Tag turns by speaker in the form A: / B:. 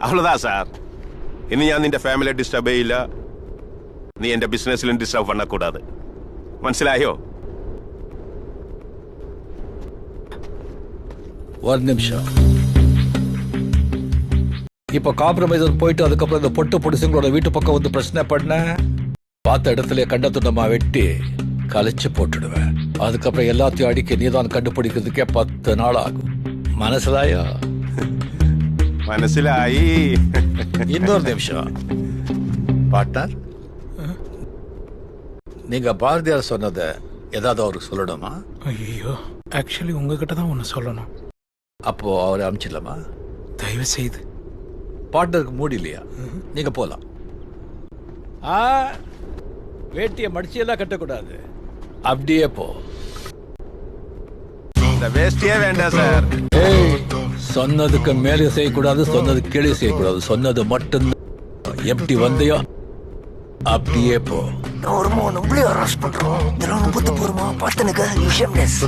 A: അவ்வளோதான் sir. ഇനി ഞാൻ നിന്റെ ഫാമിലിയെ ഡിസ്റ്റർബ് ചെയ്യില്ല. നീ എന്റെ ബിസിനസ്സിലും ഡിസ്റ്റർബ് பண்ணக்கூடாது. മനസ്സിലായോ?
B: ஒரு நிமிஷம். இப்ப காம்ப்ரமைஸ் போயிட்டு அதுக்கப்புறம் இந்த பொட்டு பொடிசுங்களோட வீட்டு பக்கம் வந்து பிரச்சனை பண்ண பார்த்த இடத்துல கண்ட துண்டமா வெட்டி கழிச்சு போட்டுடுவேன். அதுக்கப்புறம் எல்லாத்தையும் அடிக்க நீதான் கண்டுபிடிக்கிறதுக்கே 10 நாள் ஆகும். மனசிலாயோ?
A: മനസ്സിലായി.
B: இன்னொரு நிமிஷம் பார்ட்னர், நீங்க பாரதியார் சொன்னதை ஏதாவது அவருக்கு சொல்லணுமா?
C: ஐயோ, ஆக்சுவலி உங்ககிட்ட தான் ஒன்று சொல்லணும்.
B: அப்போ அவரை அனுப்பிச்சிடலாமா?
C: தயவு செய்து.
B: பார்ட்னருக்கு மூடி இல்லையா? நீங்க போலாம். வேட்டியை மடிச்சியெல்லாம் கட்டக்கூடாது, அப்படியே போ.
A: இந்த வேஸ்டியே வேண்டாம் சார்.
B: சொன்னதுக்கு மேலே செய்யக்கூடாது, சொன்னது கீழே செய்யக்கூடாது. சொன்னது மட்டும் எப்படி வந்தையோ அப்படியே போ.
D: ஒரு 3 அரெஸ்ட் பண்றோம். இதெல்லாம் 34 பார்த்தனுக்கு யூ ஷேம்லெஸ்.